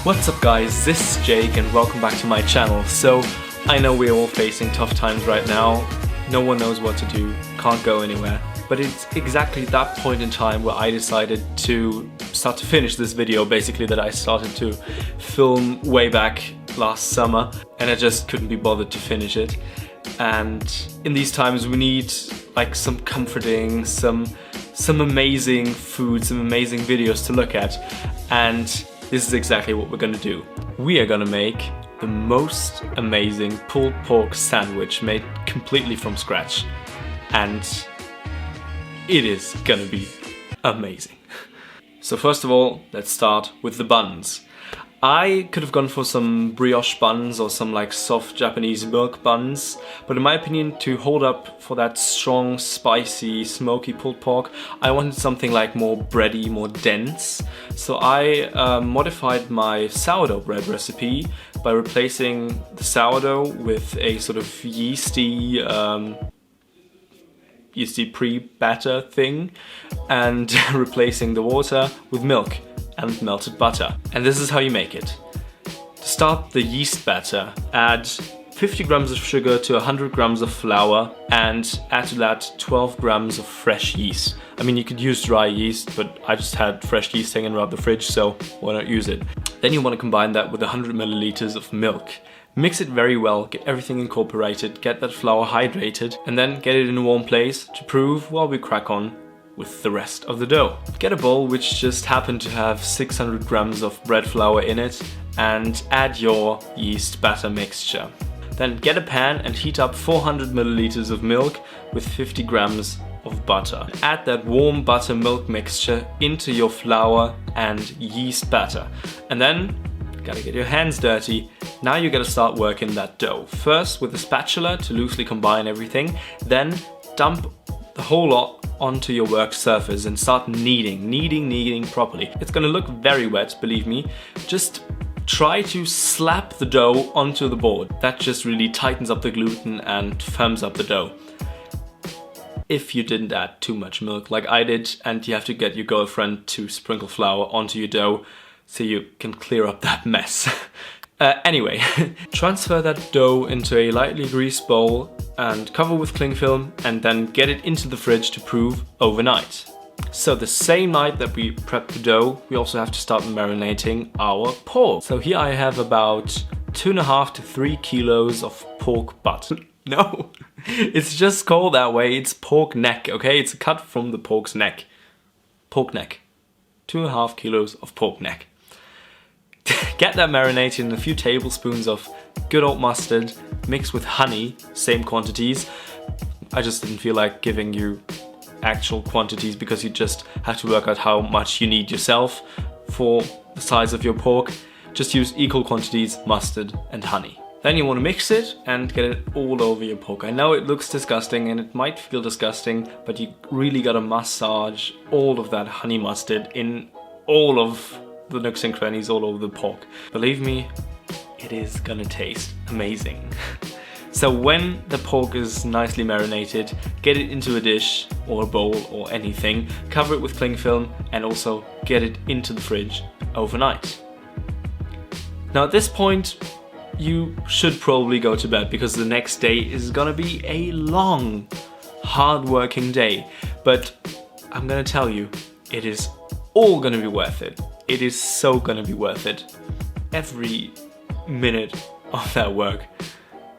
What's up guys, this is Jake and welcome back to my channel. So, I know we're all facing tough times right now, no one knows what to do, can't go anywhere. But it's exactly that point in time where I decided to start to finish this video, basically, that I started to film way back last summer and I just couldn't be bothered to finish it. And in these times we need like some comforting, some amazing food, some amazing videos to look at, and this is exactly what we're gonna do. We are gonna make the most amazing pulled pork sandwich made completely from scratch, and it is gonna be amazing. So first of all, let's start with the buns. I could have gone for some brioche buns or some like soft Japanese milk buns, but in my opinion, to hold up for that strong, spicy, smoky pulled pork, I wanted something like more bready, more dense. So I modified my sourdough bread recipe by replacing the sourdough with a sort of yeasty pre-batter thing, and replacing the water with milk and melted butter. And this is how you make it. To start the yeast batter, add 50 grams of sugar to 100 grams of flour and add to that 12 grams of fresh yeast. I mean, you could use dry yeast, but I just had fresh yeast hanging around the fridge, so why not use it? Then you want to combine that with 100 milliliters of milk. Mix it very well, get everything incorporated, get that flour hydrated, and then get it in a warm place to prove while we crack on with the rest of the dough. Get a bowl which just happened to have 600 grams of bread flour in it and add your yeast batter mixture. Then get a pan and heat up 400 milliliters of milk with 50 grams of butter. Add that warm butter milk mixture into your flour and yeast batter. And then, gotta get your hands dirty. Now you gotta start working that dough. First with a spatula to loosely combine everything, then dump the whole lot onto your work surface and start kneading properly. It's gonna look very wet, believe me. Just try to slap the dough onto the board. That just really tightens up the gluten and firms up the dough. If you didn't add too much milk like I did, and you have to get your girlfriend to sprinkle flour onto your dough so you can clear up that mess. Anyway, transfer that dough into a lightly greased bowl and cover with cling film, and then get it into the fridge to prove overnight. So the same night that we prep the dough, we also have to start marinating our pork. So here I have about 2.5 to 3 kilos of pork butt. No, it's just called that way, it's pork neck, okay? It's a cut from the pork's neck. Pork neck. 2.5 kilos of pork neck. Get that marinated in a few tablespoons of good old mustard mixed with honey, same quantities. I just didn't feel like giving you actual quantities because you just have to work out how much you need yourself for the size of your pork. Just use equal quantities, mustard and honey. Then you want to mix it and get it all over your pork. I know it looks disgusting and it might feel disgusting, but you really gotta massage all of that honey mustard in all of the nooks and crannies all over the pork. Believe me, it is gonna taste amazing. So when the pork is nicely marinated, get it into a dish or a bowl or anything, cover it with cling film, and also get it into the fridge overnight. Now at this point, you should probably go to bed because the next day is gonna be a long, hard-working day. But I'm gonna tell you, it is all gonna be worth it. It is so gonna be worth it. Every minute of that work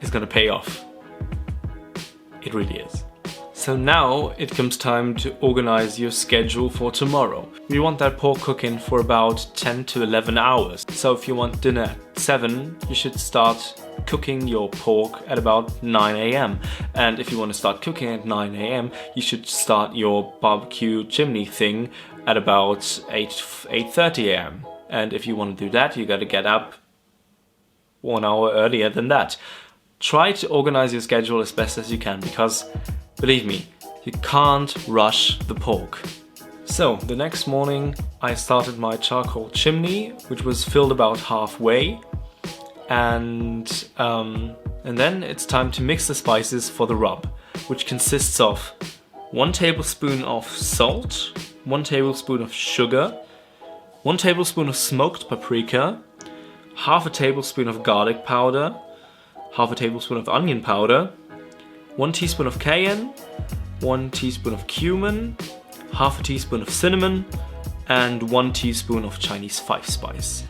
is gonna pay off. It really is. So now it comes time to organize your schedule for tomorrow. We want that pork cooking for about 10 to 11 hours. So if you want dinner at 7, you should start cooking your pork at about 9 AM. And if you want to start cooking at 9 AM, you should start your barbecue chimney thing at about 8:30 AM. And if you want to do that, you gotta get up 1 hour earlier than that. Try to organize your schedule as best as you can because, believe me, you can't rush the pork. So the next morning I started my charcoal chimney, which was filled about halfway, and then it's time to mix the spices for the rub, which consists of 1 tablespoon of salt, 1 tablespoon of sugar, 1 tablespoon of smoked paprika, half a tablespoon of garlic powder, half a tablespoon of onion powder, 1 teaspoon of cayenne, 1 teaspoon of cumin, half a teaspoon of cinnamon, and 1 teaspoon of Chinese 5-spice.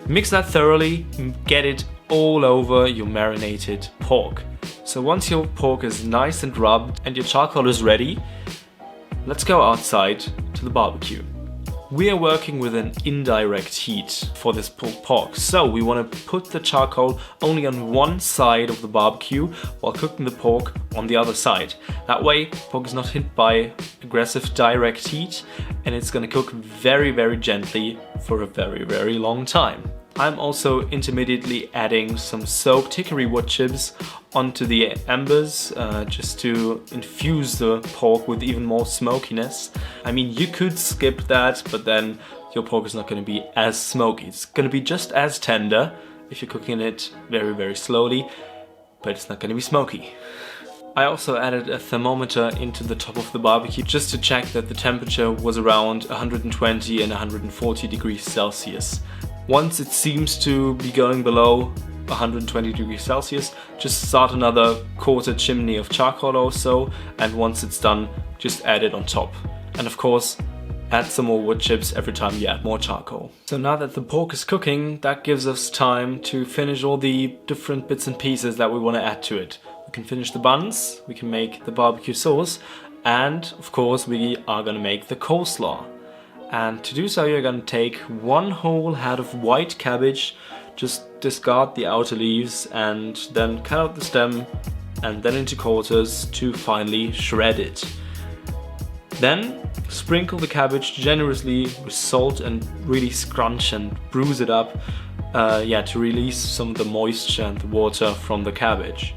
Mix that thoroughly, get it all over your marinated pork. So once your pork is nice and rubbed and your charcoal is ready, let's go outside to the barbecue. We are working with an indirect heat for this pulled pork, so we want to put the charcoal only on one side of the barbecue while cooking the pork on the other side. That way, pork is not hit by aggressive direct heat and it's going to cook very, very gently for a very, very long time. I'm also intermediately adding some soaked hickory wood chips onto the embers just to infuse the pork with even more smokiness. I mean, you could skip that, but then your pork is not going to be as smoky. It's going to be just as tender if you're cooking it very, very slowly, but it's not going to be smoky. I also added a thermometer into the top of the barbecue just to check that the temperature was around 120 and 140 degrees Celsius. Once it seems to be going below 120 degrees Celsius, just start another quarter chimney of charcoal or so, and once it's done, just add it on top. And of course, add some more wood chips every time you add more charcoal. So now that the pork is cooking, that gives us time to finish all the different bits and pieces that we want to add to it. We can finish the buns, we can make the barbecue sauce, and of course we are going to make the coleslaw. And to do so, you're going to take 1 whole head of white cabbage, just discard the outer leaves and then cut out the stem and then into quarters to finely shred it. Then sprinkle the cabbage generously with salt and really scrunch and bruise it up to release some of the moisture and the water from the cabbage.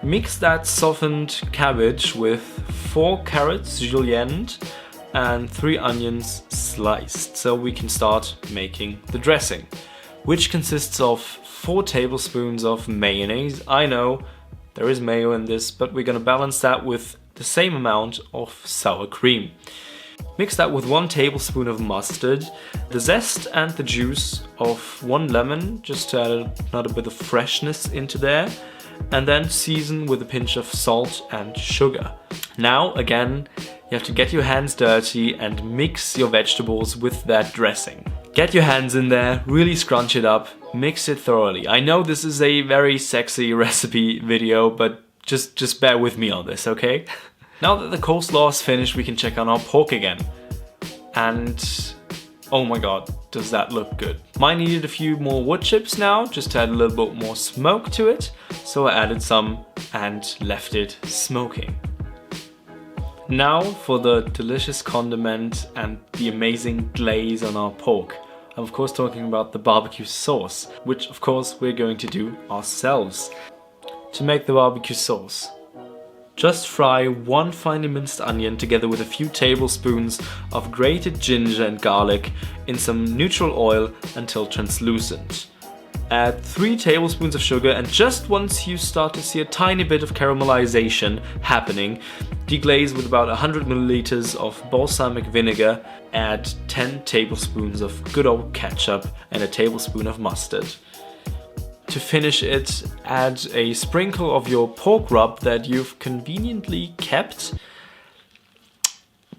Mix that softened cabbage with 4 carrots julienned and 3 onions sliced, so we can start making the dressing, which consists of 4 tablespoons of mayonnaise. I know there is mayo in this, but we're gonna balance that with the same amount of sour cream. Mix that with 1 tablespoon of mustard, the zest and the juice of 1 lemon, just to add another bit of freshness into there, and then season with a pinch of salt and sugar. Now again, you have to get your hands dirty and mix your vegetables with that dressing. Get your hands in there, really scrunch it up, mix it thoroughly. I know this is a very sexy recipe video, but just bear with me on this, okay? Now that the coleslaw is finished, we can check on our pork again. And oh my god, does that look good. Mine needed a few more wood chips now, just to add a little bit more smoke to it. So I added some and left it smoking. Now for the delicious condiment and the amazing glaze on our pork. I'm of course talking about the barbecue sauce, which of course we're going to do ourselves. To make the barbecue sauce, just fry 1 finely minced onion together with a few tablespoons of grated ginger and garlic in some neutral oil until translucent. Add 3 tablespoons of sugar, and just once you start to see a tiny bit of caramelization happening, deglaze with about 100 milliliters of balsamic vinegar. Add 10 tablespoons of good old ketchup and a tablespoon of mustard. To finish it, add a sprinkle of your pork rub that you've conveniently kept,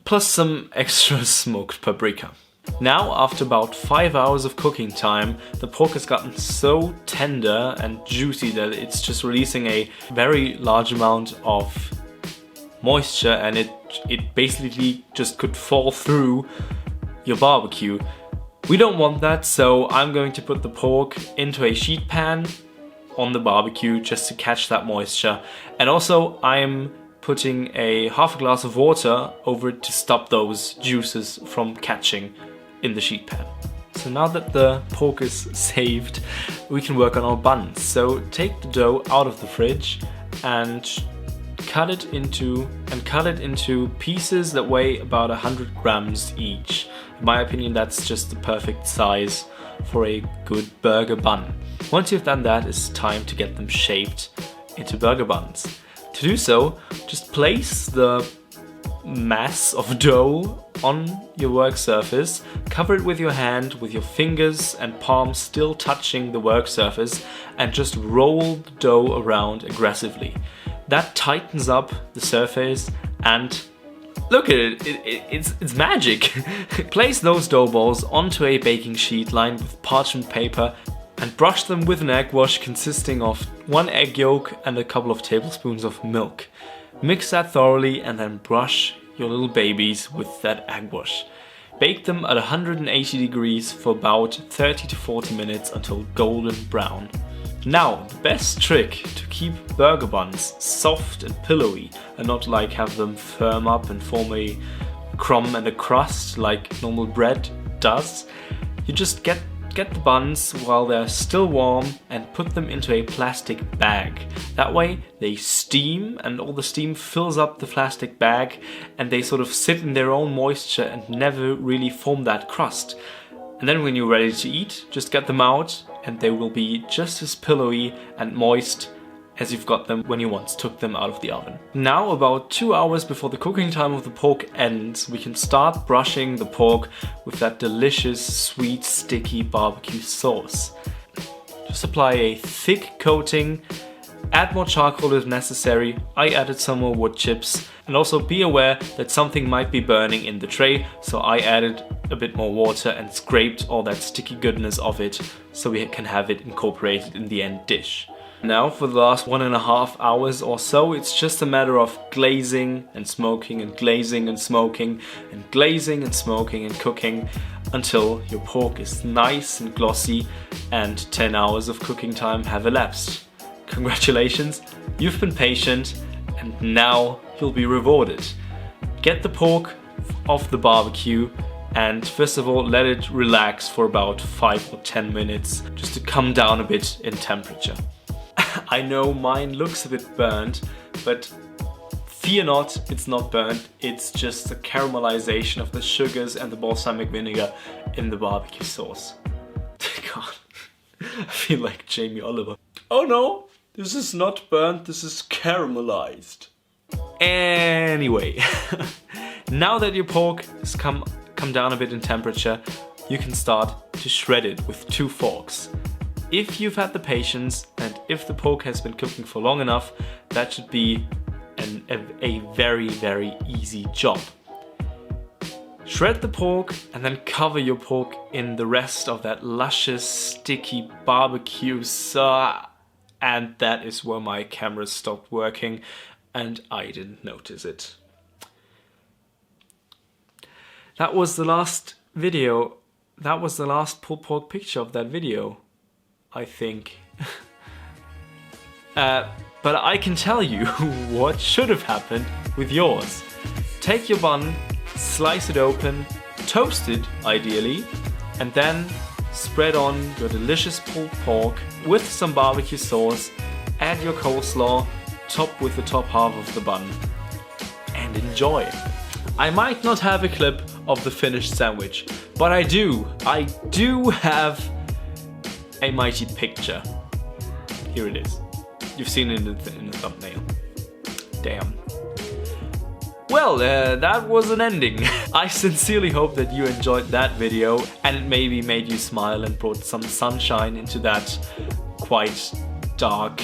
plus some extra smoked paprika. Now, after about 5 hours of cooking time, the pork has gotten so tender and juicy that it's just releasing a very large amount of moisture, and it basically just could fall through your barbecue. We don't want that, so I'm going to put the pork into a sheet pan on the barbecue just to catch that moisture. And also I'm putting a half a glass of water over it to stop those juices from catching in the sheet pan. So now that the pork is saved, we can work on our buns. So take the dough out of the fridge and cut it into pieces that weigh about 100 grams each. In my opinion, that's just the perfect size for a good burger bun. Once you've done that, it's time to get them shaped into burger buns. To do so, just place the mass of dough on your work surface, cover it with your hand with your fingers and palms still touching the work surface, and just roll the dough around aggressively. That tightens up the surface and look at it, it's magic. Place those dough balls onto a baking sheet lined with parchment paper and brush them with an egg wash consisting of 1 egg yolk and a couple of tablespoons of milk. Mix that thoroughly and then brush your little babies with that egg wash. Bake them at 180 degrees for about 30 to 40 minutes until golden brown. Now, the best trick to keep burger buns soft and pillowy and not like have them firm up and form a crumb and a crust like normal bread does, you just get the buns while they're still warm and put them into a plastic bag. That way they steam and all the steam fills up the plastic bag and they sort of sit in their own moisture and never really form that crust. And then when you're ready to eat, just get them out and they will be just as pillowy and moist as you've got them when you once took them out of the oven. Now, about 2 hours before the cooking time of the pork ends, we can start brushing the pork with that delicious, sweet, sticky barbecue sauce. Just apply a thick coating, add more charcoal if necessary. I added some more wood chips, and also be aware that something might be burning in the tray, so I added a bit more water and scraped all that sticky goodness off it so we can have it incorporated in the end dish. Now for the last 1.5 hours or so, it's just a matter of glazing and smoking and glazing and smoking and glazing and smoking and cooking until your pork is nice and glossy and 10 hours of cooking time have elapsed. Congratulations, you've been patient and now you'll be rewarded. Get the pork off the barbecue and first of all let it relax for about 5 or 10 minutes just to come down a bit in temperature. I know mine looks a bit burnt, but fear not, it's not burnt, it's just the caramelization of the sugars and the balsamic vinegar in the barbecue sauce. God, I feel like Jamie Oliver. Oh no, this is not burnt, this is caramelized. Anyway, now that your pork has come down a bit in temperature, you can start to shred it with 2 forks. If you've had the patience and if the pork has been cooking for long enough, that should be a very, very easy job. Shred the pork and then cover your pork in the rest of that luscious, sticky barbecue sauce. And that is where my camera stopped working and I didn't notice it. That was the last video. That was the last pulled pork picture of that video, I think. But I can tell you what should have happened with yours. Take your bun, slice it open, toast it ideally, and then spread on your delicious pulled pork with some barbecue sauce, add your coleslaw, top with the top half of the bun, and enjoy. I might not have a clip of the finished sandwich, but I do have a mighty picture. Here it is. You've seen it in the thumbnail. Damn. Well, that was an ending. I sincerely hope that you enjoyed that video and it maybe made you smile and brought some sunshine into that quite dark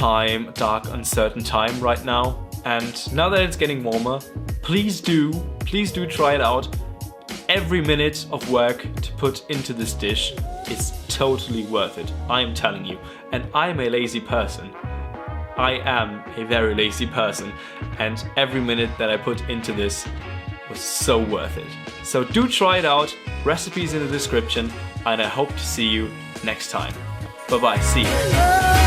uncertain time right now. And now that it's getting warmer, please do try it out. Every minute of work to put into this dish is totally worth it, I am telling you. And I'm a lazy person. I am a very lazy person, and every minute that I put into this was so worth it. So do try it out, recipes in the description, and I hope to see you next time. Bye bye, see you.